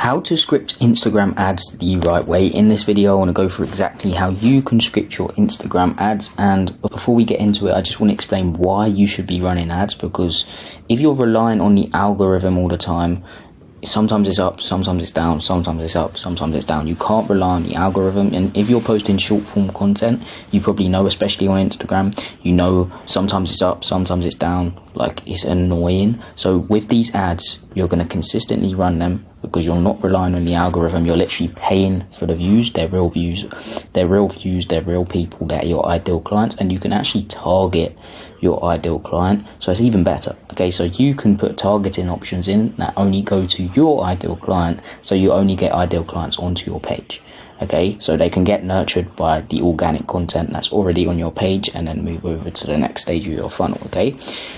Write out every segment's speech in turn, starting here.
How to script Instagram ads the right way. In this video, I want to go through exactly how you can script your Instagram ads. And before we get into it, I just want to explain why you should be running ads, because if you're relying on the algorithm all the time, sometimes it's up, sometimes it's down, sometimes it's up, sometimes it's down. You can't rely on the algorithm. And if you're posting short form content, you probably know, especially on Instagram, you know sometimes it's up, sometimes it's down. Like, it's annoying. So with these ads, you're going to consistently run them because you're not relying on the algorithm. You're literally paying for the views. They're real views. They're real views. They're real people. They're your ideal clients, and you can actually target your ideal client. So it's even better. Okay, so you can put targeting options in that only go to your ideal client, so you only get ideal clients onto your page. Okay, so they can get nurtured by the organic content that's already on your page and then move over to the next stage of your funnel. Okay,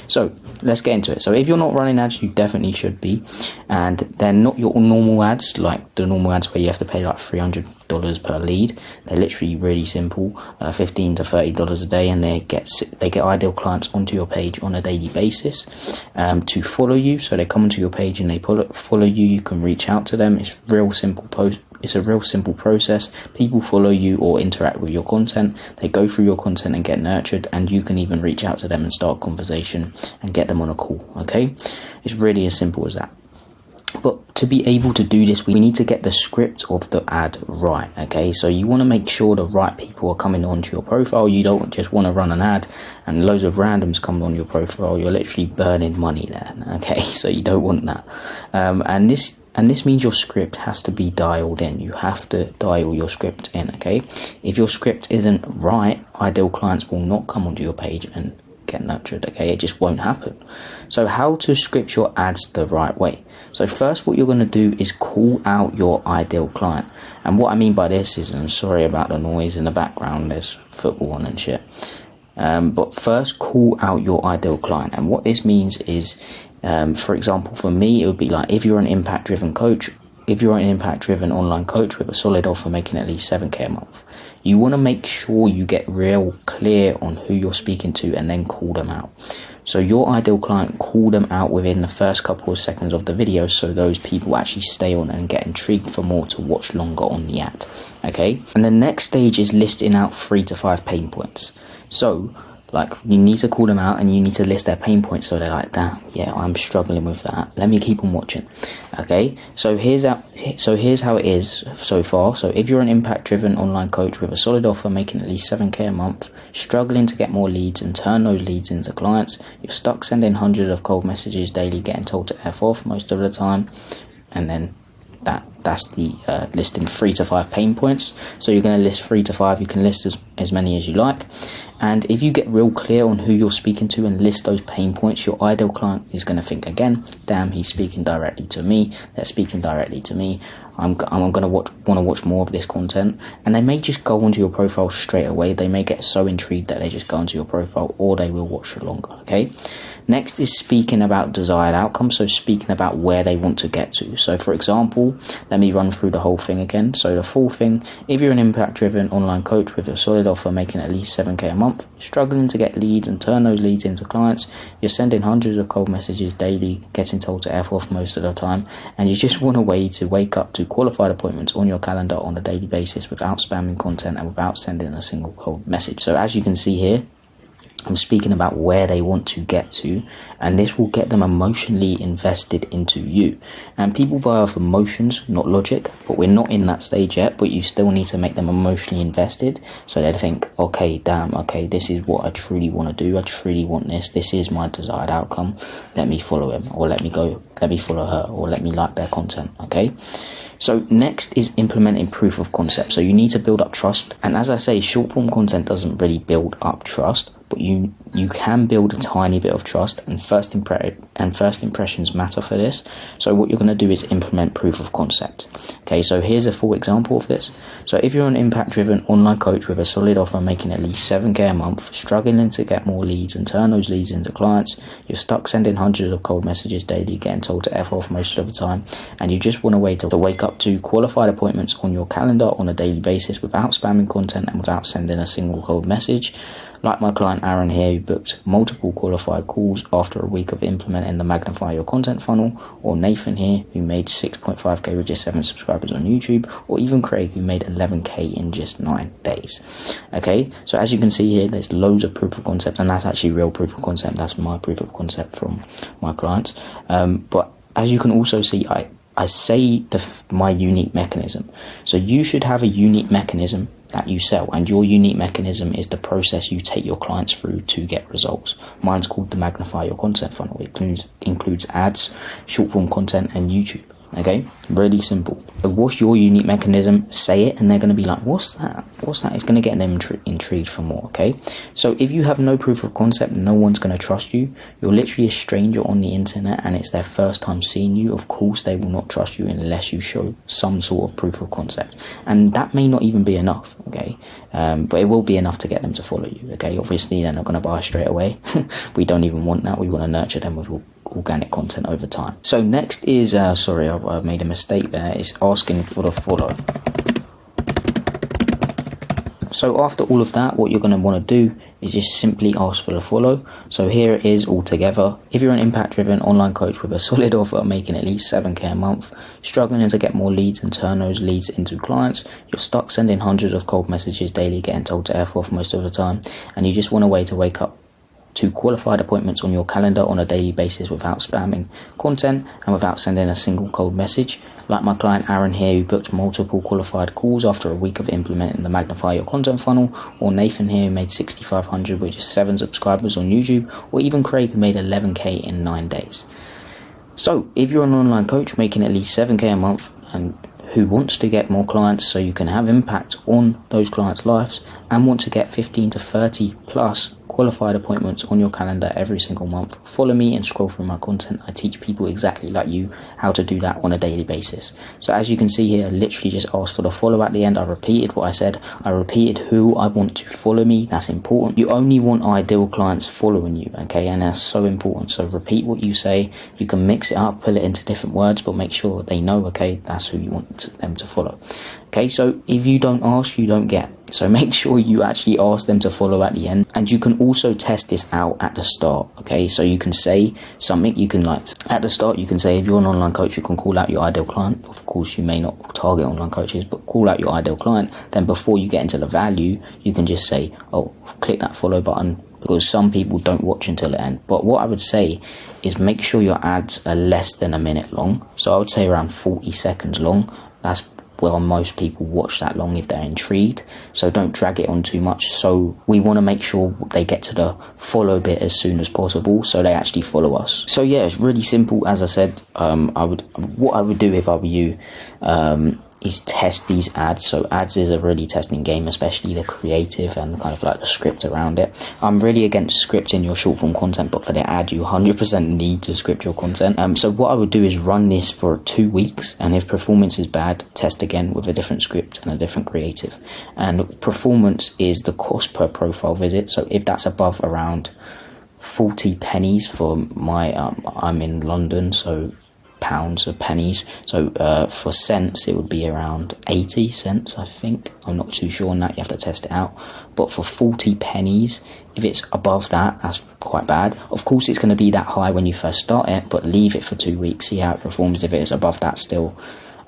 so let's get into it. So if you're not running ads, you definitely should be, and they're not your normal ads, like the normal ads where you have to pay like $300 per lead. They're literally really simple, $15 to $30 a day, and they get ideal clients onto your page on a daily basis to follow you. So they come onto your page and they follow you. You can reach out to them. It's real simple It's a real simple process. People follow you or interact with your content. They go through your content and get nurtured, and you can even reach out to them and start a conversation and get them on a call. Okay, it's really as simple as that. But to be able to do this, we need to get the script of the ad right. Okay, so you want to make sure the right people are coming onto your profile. You don't just want to run an ad and loads of randoms come on your profile. You're literally burning money there. Okay, so you don't want that. And this means your script has to be dialed in. You have to dial your script in, okay? If your script isn't right, ideal clients will not come onto your page and get nurtured, okay? It just won't happen. So how to script your ads the right way? So first, what you're going to do is call out your ideal client. And what I mean by this is, I'm sorry about the noise in the background, there's football on and shit. But first, call out your ideal client. And what this means is, for example, for me, it would be like, if you're an impact-driven coach, if you're an impact-driven online coach with a solid offer making at least 7K a month, you want to make sure you get real clear on who you're speaking to and then call them out. So your ideal client, call them out within the first couple of seconds of the video, so those people actually stay on and get intrigued for more to watch longer on the ad. Okay, and the next stage is listing out 3 to 5 pain points. So like, you need to call them out and you need to list their pain points, so they're like, damn, yeah, I'm struggling with that, let me keep on watching. Okay, so here's how it is so far. So if you're an impact-driven online coach with a solid offer making at least 7K a month, struggling to get more leads and turn those leads into clients, you're stuck sending hundreds of cold messages daily, getting told to F off most of the time, and then that's the listing 3 to 5 pain points. So you're going to list 3 to 5. You can list as many as you like, and if you get real clear on who you're speaking to and list those pain points, your ideal client is going to think again, damn, he's speaking directly to me, they're speaking directly to me, I'm going to want to watch more of this content. And they may just go onto your profile straight away. They may get so intrigued that they just go onto your profile, or they will watch for longer. Okay, next is speaking about desired outcomes. So speaking about where they want to get to. So for example, let me run through the whole thing again. So the full thing: if you're an impact-driven online coach with a solid offer making at least 7K a month, struggling to get leads and turn those leads into clients, you're sending hundreds of cold messages daily, getting told to F off most of the time, and you just want a way to wake up to qualified appointments on your calendar on a daily basis without spamming content and without sending a single cold message. So as you can see here, I'm speaking about where they want to get to, and this will get them emotionally invested into you. And people buy off emotions, not logic, but we're not in that stage yet, but you still need to make them emotionally invested, so they think, okay, damn, okay, this is what I truly want to do, I truly want this is my desired outcome, let me follow him, or let me follow her, or let me like their content. Okay, so next is implementing proof of concept. So you need to build up trust, and as I say, short form content doesn't really build up trust, but you can build a tiny bit of trust, and first impressions matter for this. So what you're going to do is implement proof of concept. Okay, so here's a full example of this. So if you're an impact-driven online coach with a solid offer making at least 7K a month, struggling to get more leads and turn those leads into clients, you're stuck sending hundreds of cold messages daily, getting told to F off most of the time, and you just want a way to wake up to qualified appointments on your calendar on a daily basis without spamming content and without sending a single cold message. Like my client Aaron here, who booked multiple qualified calls after a week of implementing the Magnify Your Content funnel, or Nathan here, who made 6.5k with just 7 subscribers on YouTube, or even Craig, who made 11k in just 9 days. Okay, so as you can see here, there's loads of proof of concept, and that's actually real proof of concept. That's my proof of concept from my clients. But as you can also see, I say my unique mechanism. So you should have a unique mechanism that you sell, and your unique mechanism is the process you take your clients through to get results. Mine's called the Magnify Your Content funnel. It includes ads, short form content, and YouTube. Okay, really simple. But what's your unique mechanism? Say it, and they're going to be like, what's that? What's that? It's going to get them intrigued for more. Okay, so if you have no proof of concept, no one's going to trust you. You're literally a stranger on the internet, and it's their first time seeing you. Of course, they will not trust you unless you show some sort of proof of concept, and that may not even be enough. Okay, but it will be enough to get them to follow you. Okay, obviously they're not going to buy straight away. We don't even want that. We want to nurture them with organic content over time. So next is sorry, I made a mistake there. It's asking for the follow. So after all of that, what you're going to want to do is just simply ask for the follow. So here it is all together. If you're an impact driven online coach with a solid offer making at least 7k a month, struggling to get more leads and turn those leads into clients, you're stuck sending hundreds of cold messages daily, getting told to F off most of the time, and you just want a way to wake up to qualified appointments on your calendar on a daily basis without spamming content and without sending a single cold message, like my client Aaron here, who booked multiple qualified calls after a week of implementing the Magnify Your Content funnel, or Nathan here, who made 6,500 with just 7 subscribers on YouTube, or even Craig, who made 11k in 9 days. So if you're an online coach making at least 7k a month and who wants to get more clients so you can have impact on those clients' lives, and want to get 15 to 30 plus qualified appointments on your calendar every single month, follow me and scroll through my content. I teach people exactly like you how to do that on a daily basis. So as you can see here, I literally just asked for the follow at the end. I repeated what I said. I repeated who I want to follow me. That's important. You only want ideal clients following you, okay? And that's so important. So repeat what you say. You can mix it up, pull it into different words, but make sure they know, okay, that's who you want them to follow. Okay, so if you don't ask, you don't get. So make sure you actually ask them to follow at the end. And you can also test this out at the start. Okay, so you can say something, you can like, at the start, you can say, if you're an online coach, you can call out your ideal client. Of course, you may not target online coaches, but call out your ideal client. Then before you get into the value, you can just say, oh, click that follow button, because some people don't watch until the end. But what I would say is make sure your ads are less than a minute long. So I would say around 40 seconds long. That's well, most people watch that long if they're intrigued, so don't drag it on too much. So we want to make sure they get to the follow bit as soon as possible, so they actually follow us. So yeah, it's really simple. As I said, what I would do if I were you is test these ads. So ads is a really testing game, especially the creative and kind of like the script around it. I'm really against scripting your short form content, but for the ad you 100% need to script your content. So what I would do is run this for 2 weeks, and if performance is bad, test again with a different script and a different creative. And performance is the cost per profile visit. So if that's above around 40 pennies for my I'm in London, so pounds or pennies, so for cents it would be around 80 cents, I think. I'm not too sure on that, you have to test it out. But for 40 pennies, if it's above that, that's quite bad. Of course it's going to be that high when you first start it, but leave it for 2 weeks, see how it performs. If it's above that still,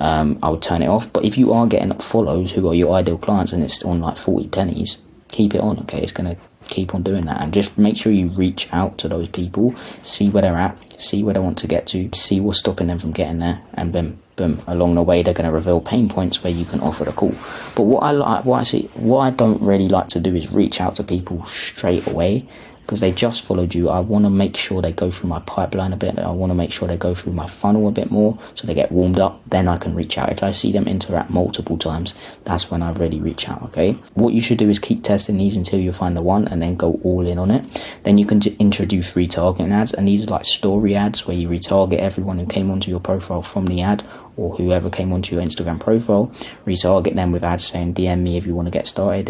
I would turn it off. But if you are getting follows who are your ideal clients and it's on like 40 pennies, keep it on, okay? It's going to keep on doing that, and just make sure you reach out to those people, see where they're at, see where they want to get to, see what's stopping them from getting there, and boom, along the way they're going to reveal pain points where you can offer the call. But what I don't really like to do is reach out to people straight away, because they just followed you. I want to make sure they go through my pipeline a bit. I want to make sure they go through my funnel a bit more, so they get warmed up. Then I can reach out. If I see them interact multiple times, that's when I really reach out, okay? What you should do is keep testing these until you find the one, and then go all in on it. Then you can introduce retargeting ads, and these are like story ads where you retarget everyone who came onto your profile from the ad, or whoever came onto your Instagram profile, retarget them with ads saying DM me if you want to get started.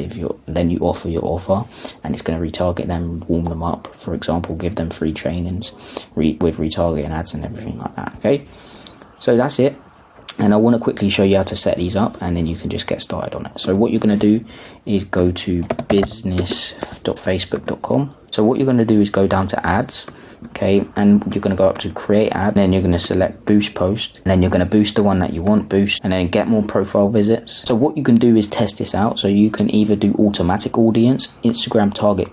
Then you offer your offer, and it's going to retarget them, warm them up. For example, give them free trainings with retargeting ads and everything like that. Okay, so that's it. And I want to quickly show you how to set these up, and then you can just get started on it. So what you're going to do is go to business.facebook.com. So what you're going to do is go down to ads, okay, and you're going to go up to create ad, then you're going to select boost post, and then you're going to boost the one that you want boost, and then get more profile visits. So what you can do is test this out. So you can either do automatic audience. Instagram targets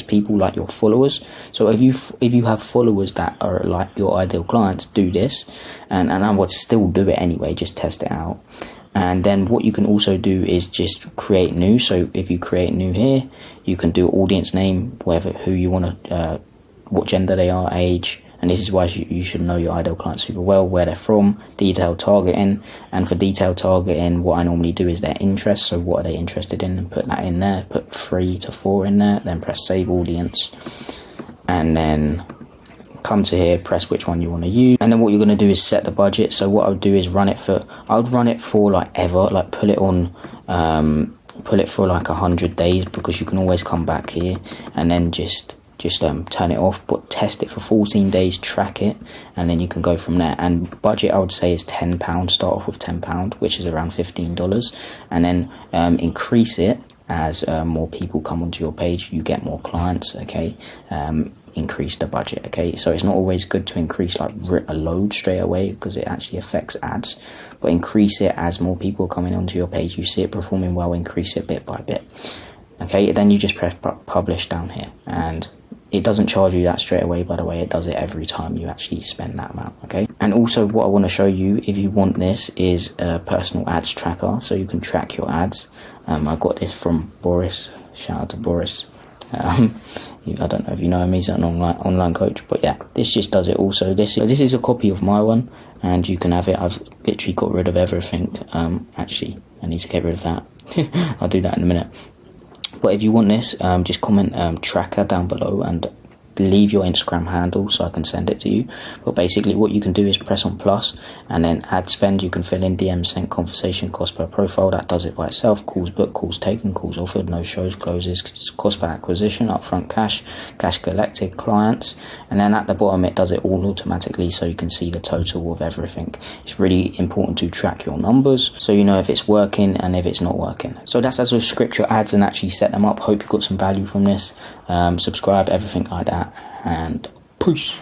people like your followers. So if you have followers that are like your ideal clients, do this, and I would still do it anyway, just test it out. And then what you can also do is just create new. So if you create new here, you can do audience name, who you want to, what gender they are, age, and this is why you should know your ideal client super well, where they're from, detailed targeting. And for detailed targeting, what I normally do is their interests. So what are they interested in, and put that in there, put 3 to 4 in there, then press save audience, and then come to here, press which one you want to use, and then what you're going to do is set the budget. So what I would do is I would run it for like ever, like put it for like 100 days, because you can always come back here and then just turn it off, but test it for 14 days, track it, and then you can go from there. And budget, I would say, is £10. Start off with £10, which is around $15, and then increase it as more people come onto your page, you get more clients, okay. Increase the budget, okay. So it's not always good to increase like a load straight away, because it actually affects ads, but increase it as more people coming onto your page, you see it performing well, increase it bit by bit, okay. Then you just press publish down here, and it doesn't charge you that straight away, by the way. It does it every time you actually spend that amount, okay. And also what I want to show you, if you want this, is a personal ads tracker, so you can track your ads. I got this from Boris, shout out to Boris. I don't know if you know him, he's an online coach, but yeah, this just does it also. This is a copy of my one, and you can have it. I've literally got rid of everything. Actually, I need to get rid of that. I'll do that in a minute. But if you want this, just comment tracker down below and leave your Instagram handle so I can send it to you. But basically what you can do is press on plus, and then ad spend, you can fill in DM sent, conversation, cost per profile. That does it by itself. Calls booked, calls taken, calls offered, no shows, closes, cost per acquisition, upfront cash collected, clients, and then at the bottom it does it all automatically, so you can see the total of everything. It's really important to track your numbers so you know if it's working and if it's not working. So that's how to script your ads and actually set them up. Hope you got some value from this. Subscribe, everything like that, and peace.